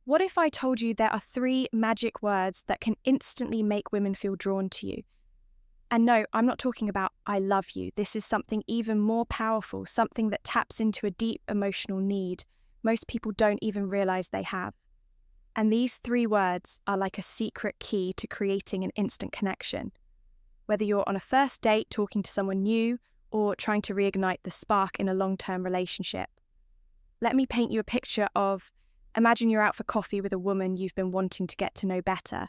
What if I told you there are 3 magic words that can instantly make women feel drawn to you? And no, I'm not talking about I love you. This is something even more powerful, something that taps into a deep emotional need most people don't even realize they have. And these 3 words are like a secret key to creating an instant connection. Whether you're on a first date talking to someone new or trying to reignite the spark in a long-term relationship. Let me paint you a picture of, imagine you're out for coffee with a woman you've been wanting to get to know better.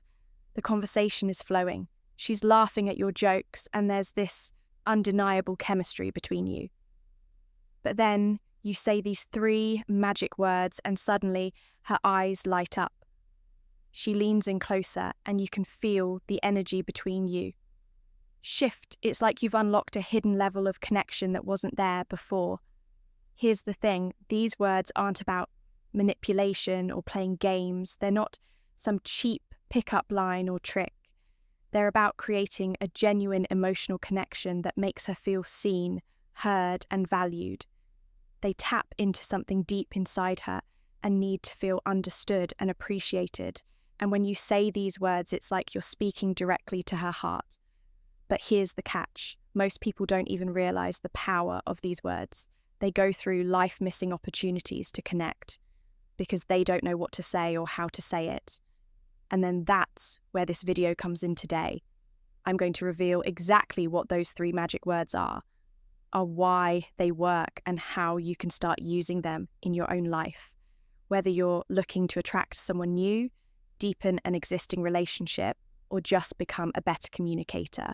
The conversation is flowing. She's laughing at your jokes, and there's this undeniable chemistry between you. But then you say these 3 magic words, and suddenly her eyes light up. She leans in closer, and you can feel the energy between you shift. It's like you've unlocked a hidden level of connection that wasn't there before. Here's the thing, these words aren't about manipulation or playing games. They're not some cheap pickup line or trick. They're about creating a genuine emotional connection that makes her feel seen, heard, and valued. They tap into something deep inside her, a need to feel understood and appreciated. And when you say these words, it's like you're speaking directly to her heart. But here's the catch. Most people don't even realize the power of these words. They go through life missing opportunities to connect because they don't know what to say or how to say it. And then that's where this video comes in today. I'm going to reveal exactly what those 3 magic words are why they work, and how you can start using them in your own life. Whether you're looking to attract someone new, deepen an existing relationship, or just become a better communicator.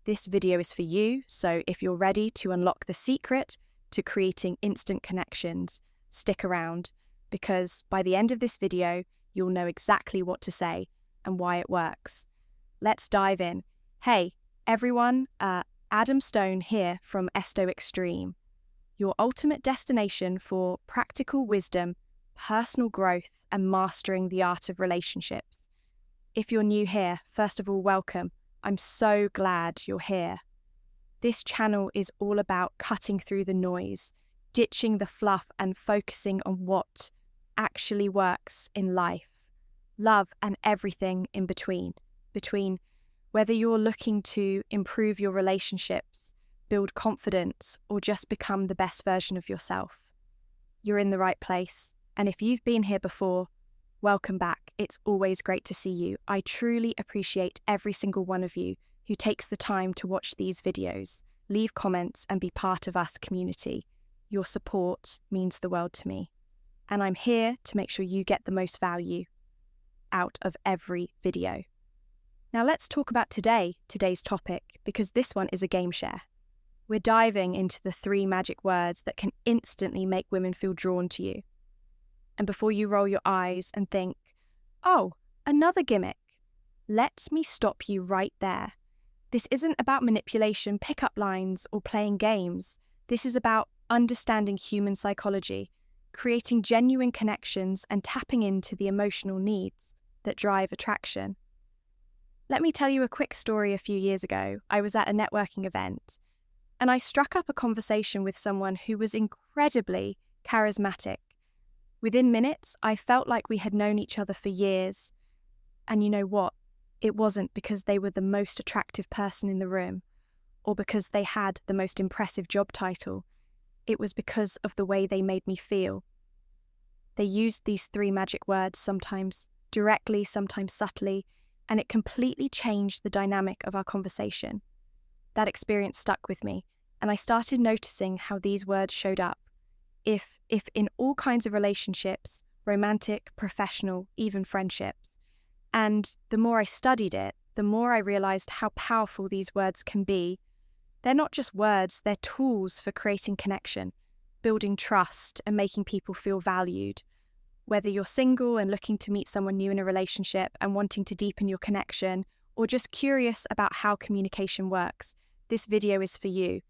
This video is for you, so if you're ready to unlock the secret to creating instant connections, stick around, because by the end of this video, you'll know exactly what to say and why it works. Let's dive in. Hey, everyone, Adam Stone here from Stoic, your ultimate destination for practical wisdom, personal growth, and mastering the art of relationships. If you're new here, first of all, welcome. I'm so glad you're here. This channel is all about cutting through the noise, ditching the fluff, and focusing on what actually works in life, love, and everything in between. Whether you're looking to improve your relationships, build confidence, or just become the best version of yourself, you're in the right place. And if you've been here before, welcome back. It's always great to see you. I truly appreciate every single one of you who takes the time to watch these videos, leave comments, and be part of us community. Your support means the world to me. And I'm here to make sure you get the most value out of every video. Now let's talk about today's topic, because this one is a game share. We're diving into the 3 magic words that can instantly make women feel drawn to you. And before you roll your eyes and think, oh, another gimmick, let me stop you right there. This isn't about manipulation, pickup lines, or playing games. This is about understanding human psychology, creating genuine connections, and tapping into the emotional needs that drive attraction. Let me tell you a quick story. A few years ago, I was at a networking event, and I struck up a conversation with someone who was incredibly charismatic. Within minutes, I felt like we had known each other for years. And you know what? It wasn't because they were the most attractive person in the room, or because they had the most impressive job title. It was because of the way they made me feel. They used these 3 magic words, sometimes directly, sometimes subtly, and it completely changed the dynamic of our conversation. That experience stuck with me, and I started noticing how these words showed up. If in all kinds of relationships, romantic, professional, even friendships. And the more I studied it, the more I realized how powerful these words can be. They're not just words, they're tools for creating connection, building trust, and making people feel valued. Whether you're single and looking to meet someone new in a relationship and wanting to deepen your connection, or just curious about how communication works, this video is for you.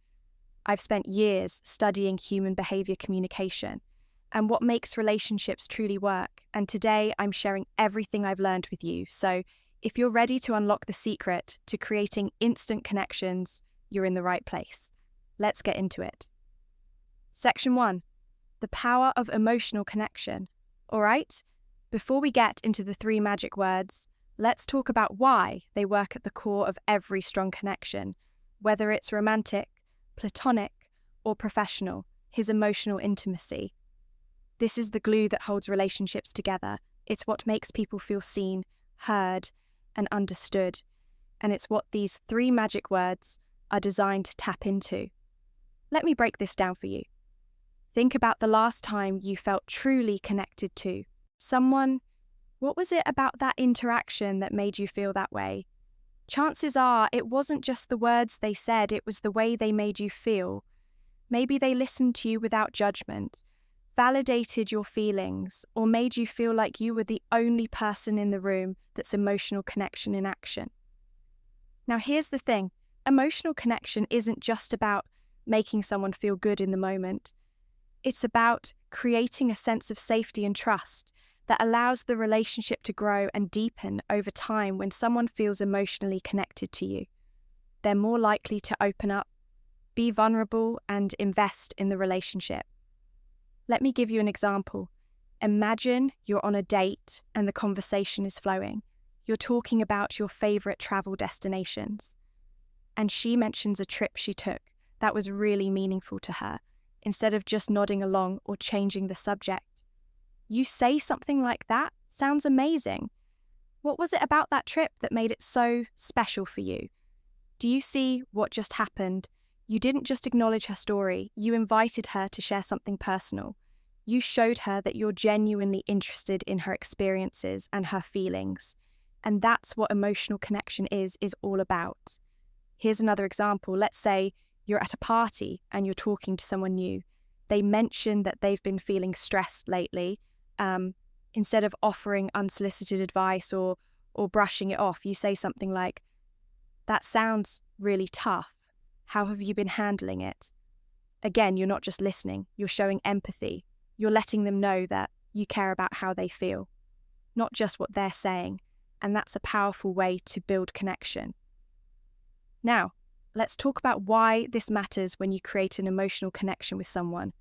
I've spent years studying human behavior communication and what makes relationships truly work. And today I'm sharing everything I've learned with you. So if you're ready to unlock the secret to creating instant connections, you're in the right place. Let's get into it. Section 1, the power of emotional connection. All right, Before we get into the three magic words, let's talk about why they work at the core of every strong connection, whether it's romantic, platonic, or professional, his emotional intimacy. This is the glue that holds relationships together. It's what makes people feel seen, heard, and understood. And it's what these three magic words are designed to tap into. Let me break this down for you. Think about the last time you felt truly connected to someone. What was it about that interaction that made you feel that way? Chances are it wasn't just the words they said, it was the way they made you feel. Maybe they listened to you without judgment, validated your feelings, or made you feel like you were the only person in the room that's emotional connection in action. Now here's the thing, emotional connection isn't just about making someone feel good in the moment. It's about creating a sense of safety and trust that allows the relationship to grow and deepen over time. When someone feels emotionally connected to you, they're more likely to open up, be vulnerable, and invest in the relationship. Let me give you an example. Imagine you're on a date and the conversation is flowing. You're talking about your favorite travel destinations. And she mentions a trip she took that was really meaningful to her, instead of just nodding along or changing the subject. You say something like that, sounds amazing. What was it about that trip that made it so special for you? Do you see what just happened? You didn't just acknowledge her story, you invited her to share something personal. You showed her that you're genuinely interested in her experiences and her feelings. And that's what emotional connection is all about. Here's another example. Let's say you're at a party and you're talking to someone new. They mention that they've been feeling stressed lately. Instead of offering unsolicited advice or brushing it off, you say something like, "That sounds really tough. How have you been handling it?" Again, you're not just listening, you're showing empathy. You're letting them know that you care about how they feel, not just what they're saying. And that's a powerful way to build connection. Now, let's talk about why this matters when you create an emotional connection with someone.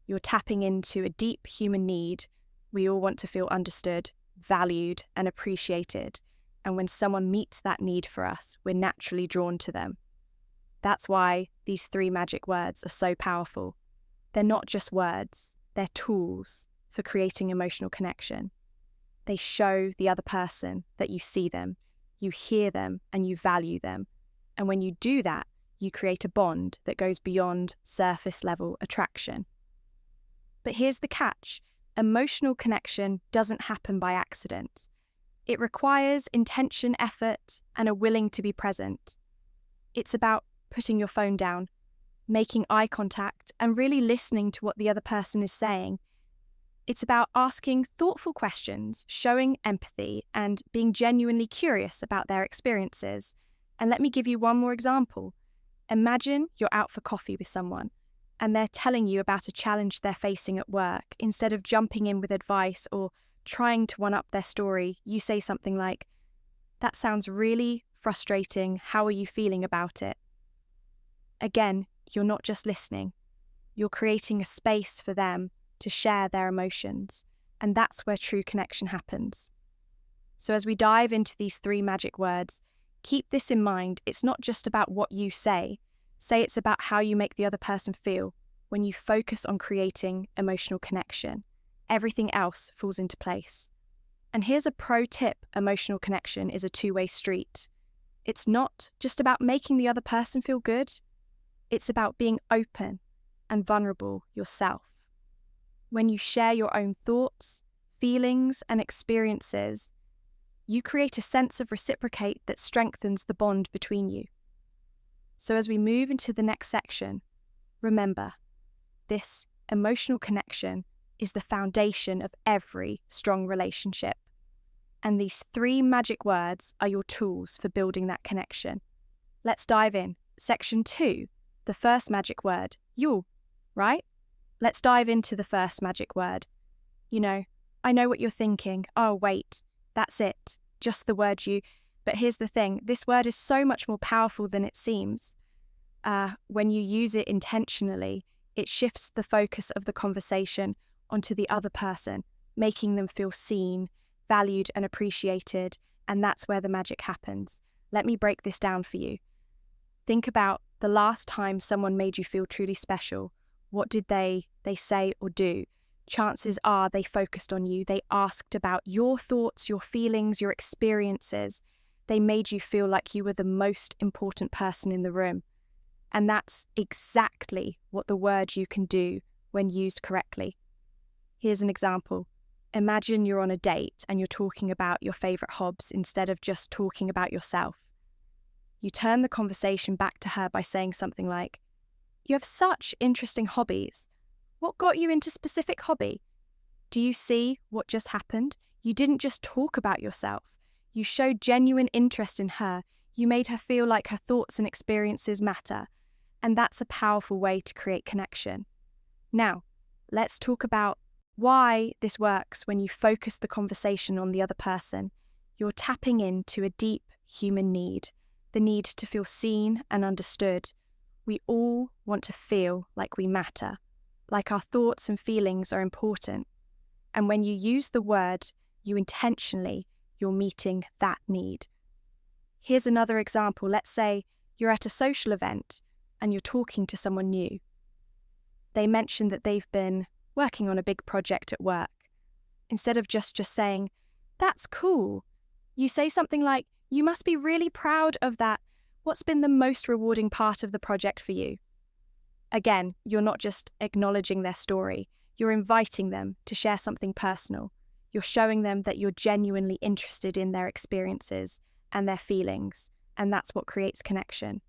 You're tapping into a deep human need. We all want to feel understood, valued, and appreciated. And when someone meets that need for us, we're naturally drawn to them. That's why these three magic words are so powerful. They're not just words, they're tools for creating emotional connection. They show the other person that you see them, you hear them, and you value them. And when you do that, you create a bond that goes beyond surface level attraction. But here's the catch. Emotional connection doesn't happen by accident. It requires intention, effort, and a willing to be present. It's about putting your phone down, making eye contact, and really listening to what the other person is saying. It's about asking thoughtful questions, showing empathy, and being genuinely curious about their experiences. And let me give you one more example. Imagine you're out for coffee with someone, and they're telling you about a challenge they're facing at work. Instead of jumping in with advice or trying to one-up their story, you say something like, "That sounds really frustrating. How are you feeling about it?" Again, you're not just listening. You're creating a space for them to share their emotions, and that's where true connection happens. So as we dive into these three magic words, keep this in mind. It's not just about what you say. Say it's about how you make the other person feel. When you focus on creating emotional connection, everything else falls into place. And here's a pro tip. Emotional connection is a two-way street. It's not just about making the other person feel good. It's about being open and vulnerable yourself. When you share your own thoughts, feelings, and experiences, you create a sense of reciprocate that strengthens the bond between you. So as we move into the next section, remember, this emotional connection is the foundation of every strong relationship. And these three magic words are your tools for building that connection. Let's dive in. Section 2, the first magic word, you, right? Let's dive into the first magic word. I know what you're thinking. Oh, wait, that's it. Just the word you. But here's the thing. This word is so much more powerful than it seems. When you use it intentionally, it shifts the focus of the conversation onto the other person, making them feel seen, valued, and appreciated, and that's where the magic happens. Let me break this down for you. Think about the last time someone made you feel truly special. What did they say or do? Chances are they focused on you. They asked about your thoughts, your feelings, your experiences. They made you feel like you were the most important person in the room. And that's exactly what the word you can do when used correctly. Here's an example. Imagine you're on a date and you're talking about your favorite hobbies instead of just talking about yourself. You turn the conversation back to her by saying something like, "You have such interesting hobbies. What got you into specific hobby?" Do you see what just happened? You didn't just talk about yourself. You showed genuine interest in her. You made her feel like her thoughts and experiences matter. And that's a powerful way to create connection. Now, let's talk about why this works when you focus the conversation on the other person. You're tapping into a deep human need, the need to feel seen and understood. We all want to feel like we matter, like our thoughts and feelings are important. And when you use the word, you're meeting that need. Here's another example. Let's say you're at a social event and you're talking to someone new. They mention that they've been working on a big project at work. Instead of just saying, "That's cool," you say something like, "You must be really proud of that. What's been the most rewarding part of the project for you?" Again, you're not just acknowledging their story, you're inviting them to share something personal. You're showing them that you're genuinely interested in their experiences and their feelings, and that's what creates connection.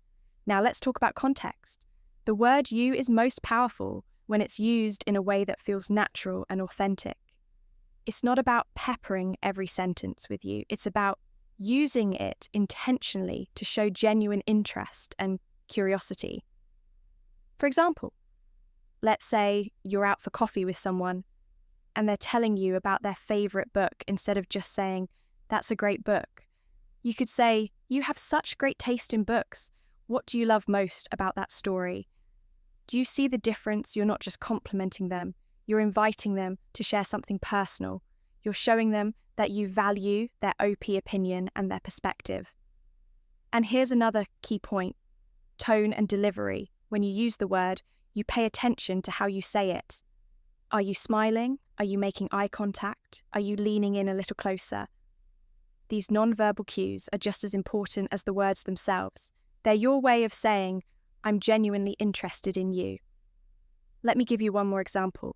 Now let's talk about context. The word "you" is most powerful when it's used in a way that feels natural and authentic. It's not about peppering every sentence with "you." It's about using it intentionally to show genuine interest and curiosity. For example, let's say you're out for coffee with someone and they're telling you about their favorite book instead of just saying, "That's a great book." You could say, "You have such great taste in books. What do you love most about that story?" Do you see the difference? You're not just complimenting them, you're inviting them to share something personal. You're showing them that you value their OP opinion and their perspective. And here's another key point: tone and delivery. When you use the word, you pay attention to how you say it. Are you smiling? Are you making eye contact? Are you leaning in a little closer? These non-verbal cues are just as important as the words themselves. They're your way of saying, "I'm genuinely interested in you." Let me give you one more example.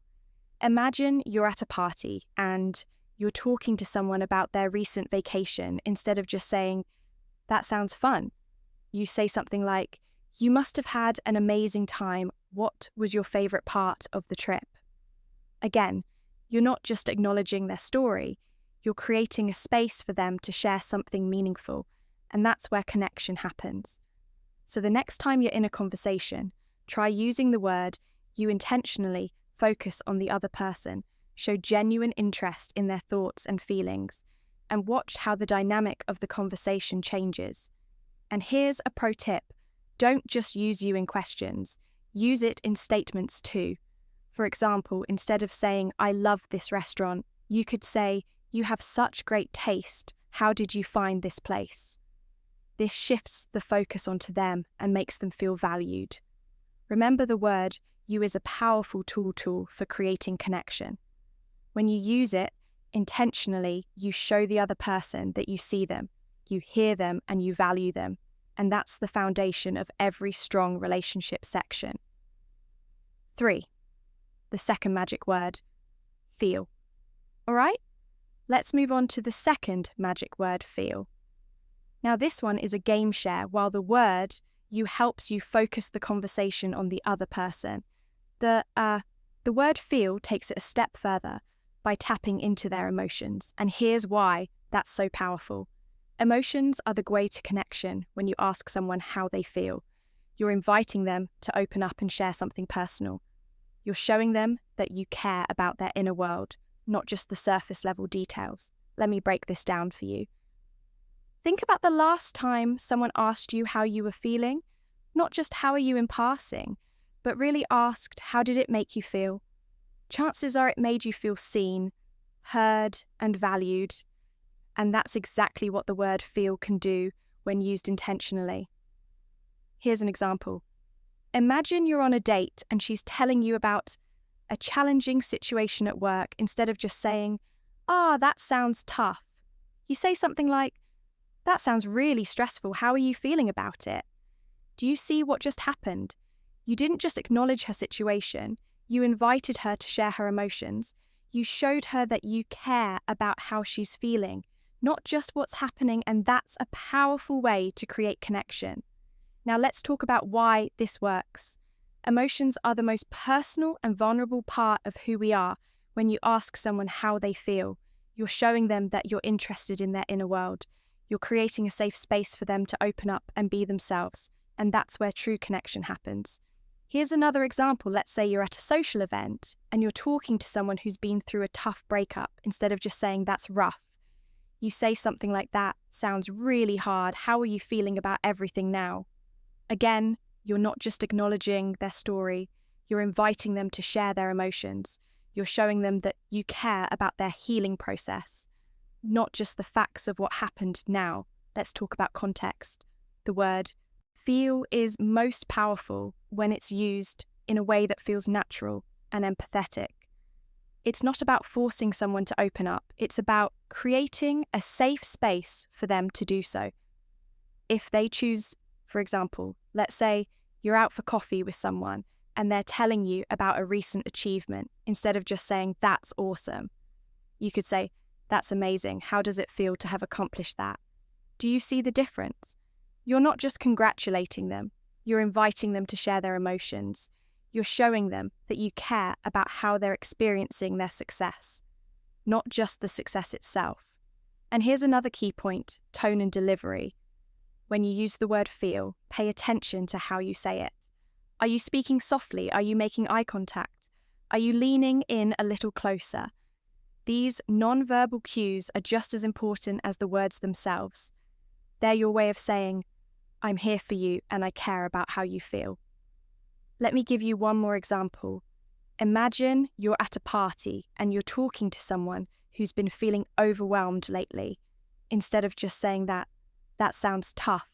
Imagine you're at a party and you're talking to someone about their recent vacation instead of just saying, "That sounds fun." You say something like, "You must have had an amazing time. What was your favorite part of the trip?" Again, you're not just acknowledging their story, you're creating a space for them to share something meaningful, and that's where connection happens. So the next time you're in a conversation, try using the word "you" intentionally. Focus on the other person, show genuine interest in their thoughts and feelings, and watch how the dynamic of the conversation changes. And here's a pro tip: don't just use "you" in questions, use it in statements too. For example, instead of saying, "I love this restaurant," you could say, "You have such great taste. How did you find this place?" This shifts the focus onto them and makes them feel valued. Remember, the word "you" is a powerful tool for creating connection. When you use it intentionally, you show the other person that you see them, you hear them, and you value them. And that's the foundation of every strong relationship section. 3. The second magic word, feel. All right, let's move on to the second magic word, feel. Now this one is a game share, while the word "you" helps you focus the conversation on the other person. The word "feel" takes it a step further by tapping into their emotions, and here's why that's so powerful. Emotions are the gateway to connection. When you ask someone how they feel, you're inviting them to open up and share something personal. You're showing them that you care about their inner world, not just the surface level details. Let me break this down for you. Think about the last time someone asked you how you were feeling, not just "how are you" in passing, but really asked, "How did it make you feel?" Chances are it made you feel seen, heard, and valued. And that's exactly what the word feel can do when used intentionally. Here's an example. Imagine you're on a date and she's telling you about a challenging situation at work. Instead of just saying, that sounds tough, you say something like, that sounds really stressful. How are you feeling about it? Do you see what just happened? You didn't just acknowledge her situation, you invited her to share her emotions. You showed her that you care about how she's feeling, not just what's happening, and that's a powerful way to create connection. Now let's talk about why this works. Emotions are the most personal and vulnerable part of who we are. When you ask someone how they feel, you're showing them that you're interested in their inner world. You're creating a safe space for them to open up and be themselves, and that's where true connection happens. Here's another example. Let's say you're at a social event and you're talking to someone who's been through a tough breakup. Instead of just saying, that's rough, you say something like, that sounds really hard. How are you feeling about everything now? Again, you're not just acknowledging their story, you're inviting them to share their emotions. You're showing them that you care about their healing process, not just the facts of what happened now. Let's talk about context. The word feel is most powerful when it's used in a way that feels natural and empathetic. It's not about forcing someone to open up, it's about creating a safe space for them to do so. If they choose, for example, let's say you're out for coffee with someone and they're telling you about a recent achievement, instead of just saying, that's awesome, you could say, that's amazing. How does it feel to have accomplished that? Do you see the difference? You're not just congratulating them, you're inviting them to share their emotions. You're showing them that you care about how they're experiencing their success, not just the success itself. And here's another key point, tone and delivery. When you use the word feel, pay attention to how you say it. Are you speaking softly? Are you making eye contact? Are you leaning in a little closer? These non-verbal cues are just as important as the words themselves. They're your way of saying, I'm here for you and I care about how you feel. Let me give you one more example. Imagine you're at a party and you're talking to someone who's been feeling overwhelmed lately. Instead of just saying that sounds tough.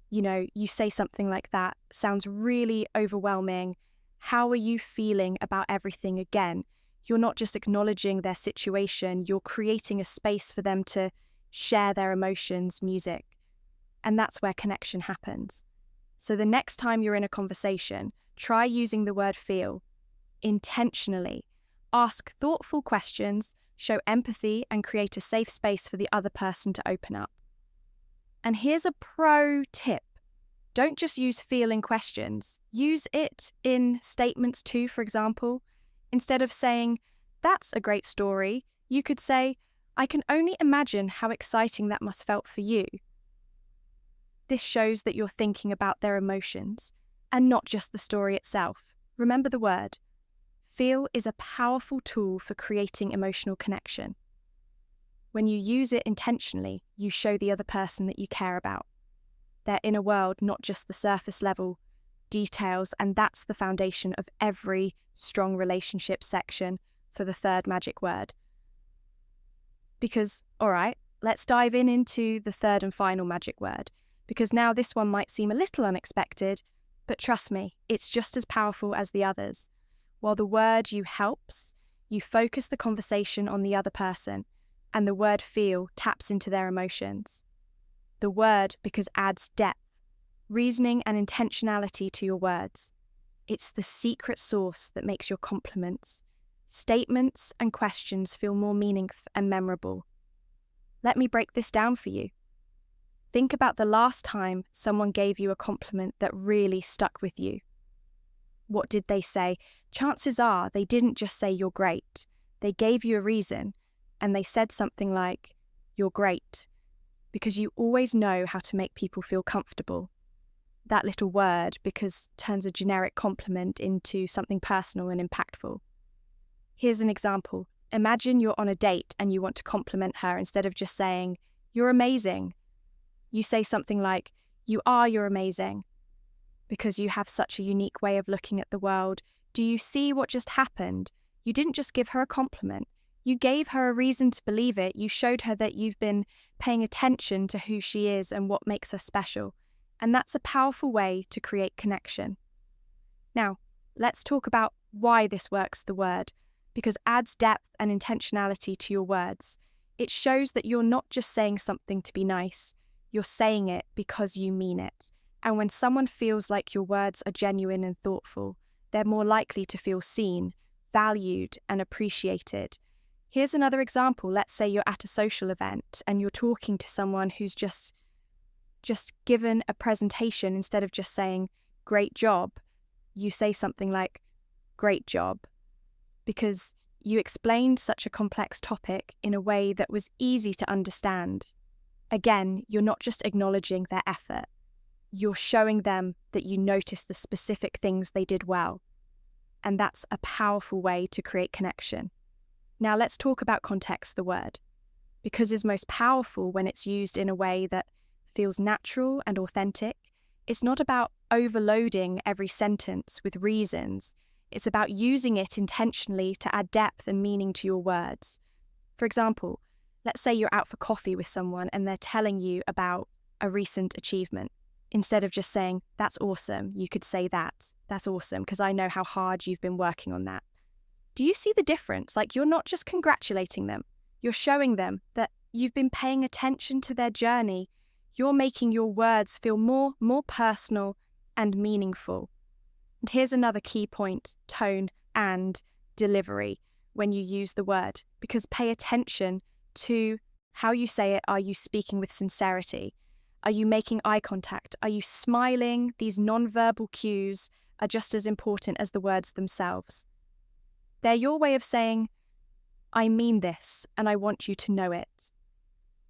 You say something like, that sounds really overwhelming. How are you feeling about everything again? You're not just acknowledging their situation, you're creating a space for them to share their emotions, music. And that's where connection happens. So the next time you're in a conversation, try using the word feel intentionally. Ask thoughtful questions, show empathy, and create a safe space for the other person to open up. And here's a pro tip. Don't just use feel in questions. Use it in statements too, for example. Instead of saying, that's a great story, you could say, I can only imagine how exciting that must felt for you. This shows that you're thinking about their emotions and not just the story itself. Remember the word. Feel is a powerful tool for creating emotional connection. When you use it intentionally, you show the other person that you care about their inner world, not just the surface level details, and that's the foundation of every strong relationship section for the third magic word. Because, all right, let's dive into the third and final magic word, because now this one might seem a little unexpected, but trust me, it's just as powerful as the others. While the word you helps, you focus the conversation on the other person, and the word feel taps into their emotions. The word because adds depth, reasoning and intentionality to your words. It's the secret sauce that makes your compliments, statements and questions feel more meaningful and memorable. Let me break this down for you. Think about the last time someone gave you a compliment that really stuck with you. What did they say? Chances are they didn't just say you're great. They gave you a reason, and they said something like, you're great, because you always know how to make people feel comfortable. That little word because turns a generic compliment into something personal and impactful. Here's an example. Imagine you're on a date and you want to compliment her. Instead of just saying, you're amazing, you say something like, you're amazing, because you have such a unique way of looking at the world. Do you see what just happened? You didn't just give her a compliment, You gave her a reason to believe it. You showed her that you've been paying attention to who she is and what makes her special. And that's a powerful way to create connection. Now, let's talk about why this works, the word, because it adds depth and intentionality to your words. It shows that you're not just saying something to be nice, you're saying it because you mean it. And when someone feels like your words are genuine and thoughtful, they're more likely to feel seen, valued, and appreciated. Here's another example. Let's say you're at a social event and you're talking to someone who's just given a presentation. Instead of just saying, great job, you say something like, great job, because you explained such a complex topic in a way that was easy to understand. Again, you're not just acknowledging their effort, you're showing them that you noticed the specific things they did well. And that's a powerful way to create connection. Now let's talk about context, the word, because it's most powerful when it's used in a way that feels natural and authentic. It's not about overloading every sentence with reasons. It's about using it intentionally to add depth and meaning to your words. For example, let's say you're out for coffee with someone and they're telling you about a recent achievement. Instead of just saying, that's awesome, you could say that's awesome, because I know how hard you've been working on that. Do you see the difference? Like, you're not just congratulating them, you're showing them that you've been paying attention to their journey. You're making your words feel more personal and meaningful. And here's another key point: tone and delivery when you use the word, because pay attention to how you say it. Are you speaking with sincerity? Are you making eye contact? Are you smiling? These non-verbal cues are just as important as the words themselves. They're your way of saying, I mean this and I want you to know it.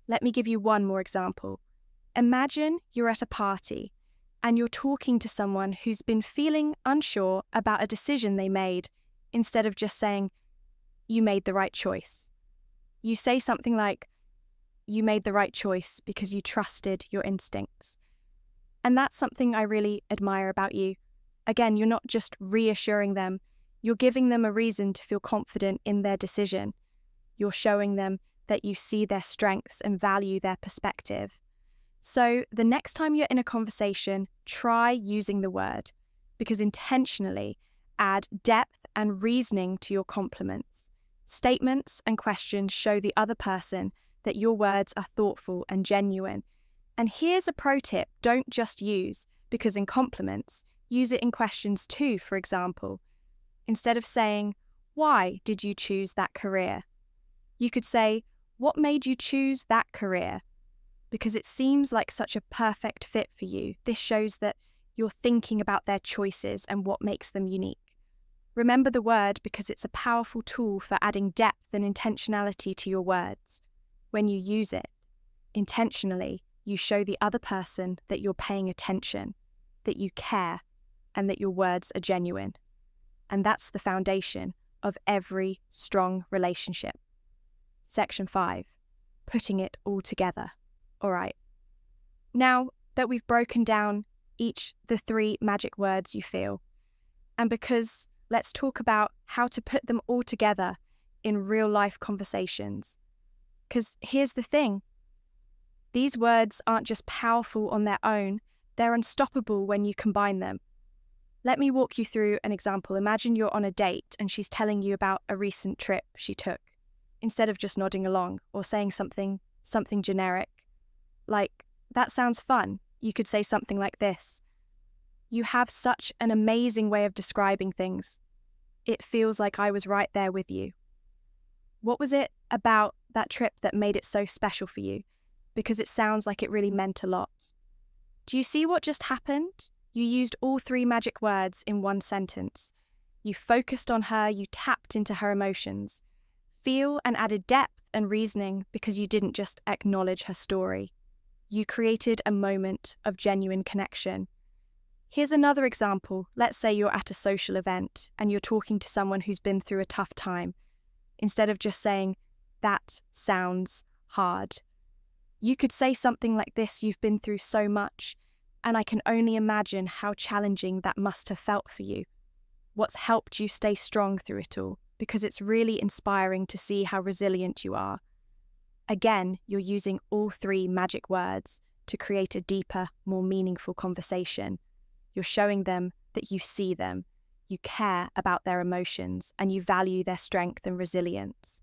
Let me give you one more example. Imagine you're at a party and you're talking to someone who's been feeling unsure about a decision they made. Instead of just saying, you made the right choice, you say something like, you made the right choice because you trusted your instincts. And that's something I really admire about you. Again, you're not just reassuring them, you're giving them a reason to feel confident in their decision. You're showing them that you see their strengths and value their perspective. So the next time you're in a conversation, try using the word, because intentionally add depth and reasoning to your compliments. Statements and questions show the other person that your words are thoughtful and genuine. And here's a pro tip: don't just use because in compliments, use it in questions too. For example, instead of saying, why did you choose that career? You could say, what made you choose that career? Because it seems like such a perfect fit for you. This shows that you're thinking about their choices and what makes them unique. Remember the word because it's a powerful tool for adding depth and intentionality to your words. When you use it intentionally, you show the other person that you're paying attention, that you care, and that your words are genuine. And that's the foundation of every strong relationship. Section 5, putting it all together. All right. Now that we've broken down the 3 magic words you feel, and because let's talk about how to put them all together in real life conversations. Because here's the thing, these words aren't just powerful on their own, they're unstoppable when you combine them. Let me walk you through an example. Imagine you're on a date and she's telling you about a recent trip she took. Instead of just nodding along or saying something generic, like, that sounds fun, you could say something like this: you have such an amazing way of describing things. It feels like I was right there with you. What was it about that trip that made it so special for you? Because it sounds like it really meant a lot. Do you see what just happened? You used all 3 magic words in one sentence. You focused on her, you tapped into her emotions. Feel and added depth and reasoning because you didn't just acknowledge her story. You created a moment of genuine connection. Here's another example. Let's say you're at a social event and you're talking to someone who's been through a tough time. Instead of just saying, that sounds hard, you could say something like this: you've been through so much, and I can only imagine how challenging that must have felt for you. What's helped you stay strong through it all? because it's really inspiring to see how resilient you are. Again, you're using all three magic words to create a deeper, more meaningful conversation. You're showing them that you see them, you care about their emotions, and you value their strength and resilience.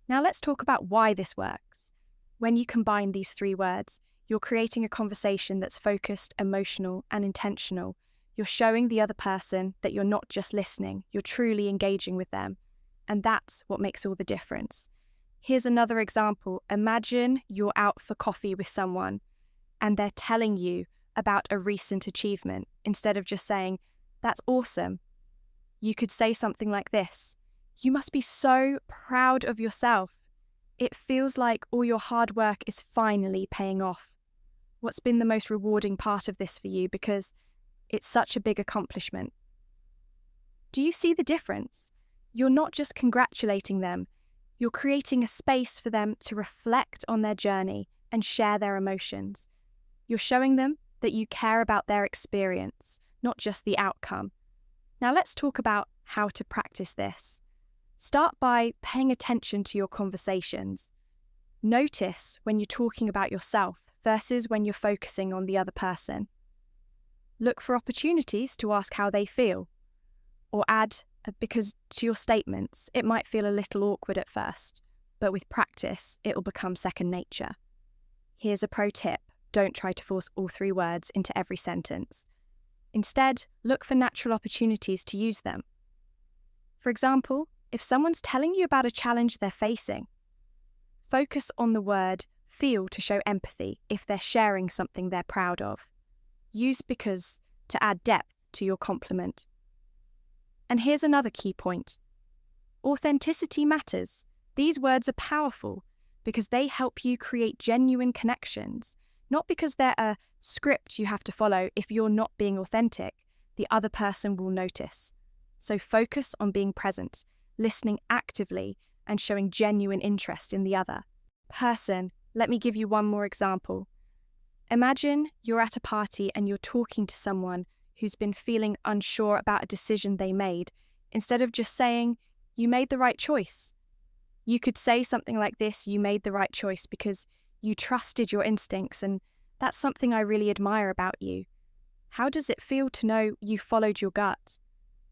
Now let's talk about why this works. When you combine these three words, you're creating a conversation that's focused, emotional, and intentional. You're showing the other person that you're not just listening, you're truly engaging with them. And that's what makes all the difference. Here's another example. Imagine you're out for coffee with someone and they're telling you about a recent achievement. Instead of just saying, "That's awesome," you could say something like this: "You must be so proud of yourself. It feels like all your hard work is finally paying off. What's been the most rewarding part of this for you? Because it's such a big accomplishment." Do you see the difference? You're not just congratulating them, you're creating a space for them to reflect on their journey and share their emotions. You're showing them that you care about their experience, not just the outcome. Now let's talk about how to practice this. Start by paying attention to your conversations. Notice when you're talking about yourself versus when you're focusing on the other person. Look for opportunities to ask how they feel, or add because to your statements. It might feel a little awkward at first, but with practice, it'll become second nature. Here's a pro tip: don't try to force all three words into every sentence. Instead, look for natural opportunities to use them. For example, if someone's telling you about a challenge they're facing, focus on the word feel to show empathy if they're sharing something they're proud of. Use because to add depth to your compliment. And here's another key point. Authenticity matters. These words are powerful because they help you create genuine connections, not because they're a script you have to follow. If you're not being authentic, the other person will notice. So focus on being present, listening actively, and showing genuine interest in the other person. Let me give you one more example. Imagine you're at a party and you're talking to someone who's been feeling unsure about a decision they made. Instead of just saying, "You made the right choice," you could say something like this: "You made the right choice because you trusted your instincts, and that's something I really admire about you. How does it feel to know you followed your gut?"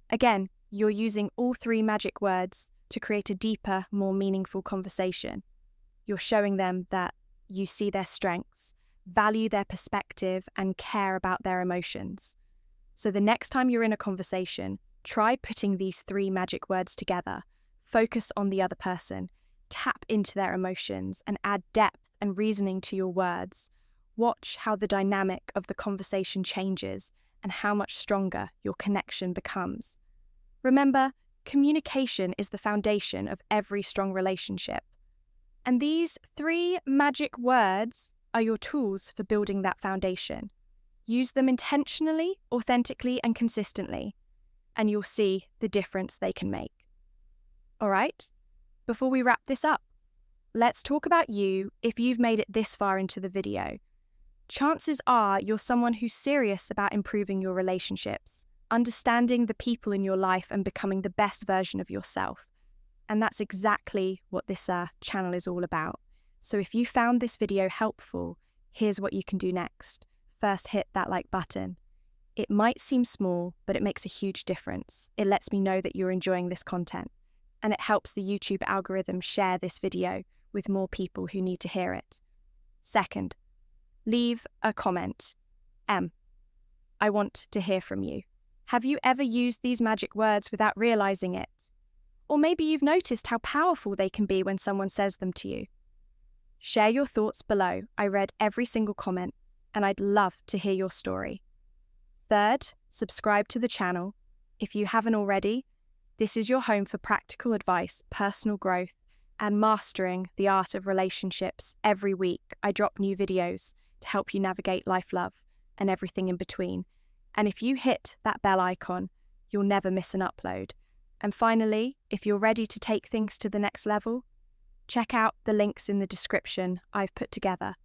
Again, you're using all three magic words to create a deeper, more meaningful conversation. You're showing them that you see their strengths, value their perspective, and care about their emotions. So the next time you're in a conversation, try putting these three magic words together. Focus on the other person, tap into their emotions, and add depth and reasoning to your words. Watch how the dynamic of the conversation changes and how much stronger your connection becomes. Remember, communication is the foundation of every strong relationship. And these three magic words are your tools for building that foundation. Use them intentionally, authentically, and consistently, and you'll see the difference they can make. All right, before we wrap this up, let's talk about you if you've made it this far into the video. Chances are you're someone who's serious about improving your relationships, understanding the people in your life, and becoming the best version of yourself. And that's exactly what this channel is all about. So if you found this video helpful, here's what you can do next. First, hit that like button. It might seem small, but it makes a huge difference. It lets me know that you're enjoying this content, and it helps the YouTube algorithm share this video with more people who need to hear it. Second, leave a comment. I want to hear from you. Have you ever used these magic words without realizing it? Or maybe you've noticed how powerful they can be when someone says them to you. Share your thoughts below. I read every single comment, and I'd love to hear your story. Third, subscribe to the channel. If you haven't already, this is your home for practical advice, personal growth, and mastering the art of relationships. Every week, I drop new videos to help you navigate life, love, and everything in between. And if you hit that bell icon, you'll never miss an upload. And finally, if you're ready to take things to the next level, check out the links in the description I've put together.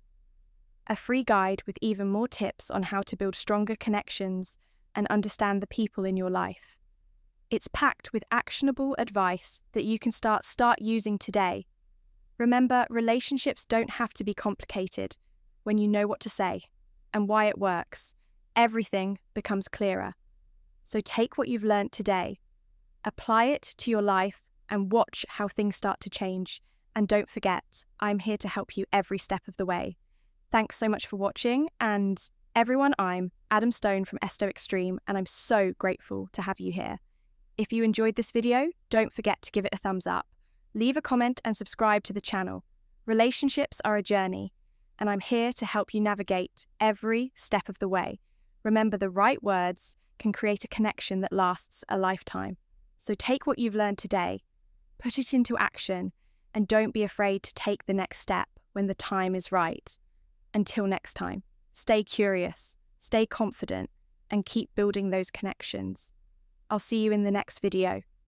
A free guide with even more tips on how to build stronger connections and understand the people in your life. It's packed with actionable advice that you can start using today. Remember, relationships don't have to be complicated. When you know what to say and why it works, everything becomes clearer. So take what you've learned today, apply it to your life, and watch how things start to change. And don't forget, I'm here to help you every step of the way. Thanks so much for watching, and everyone, I'm Adam Stone from Stoic Stream, and I'm so grateful to have you here. If you enjoyed this video, don't forget to give it a thumbs up. Leave a comment and subscribe to the channel. Relationships are a journey, and I'm here to help you navigate every step of the way. Remember, the right words can create a connection that lasts a lifetime. So take what you've learned today, put it into action, and don't be afraid to take the next step when the time is right. Until next time, stay curious, stay confident, and keep building those connections. I'll see you in the next video.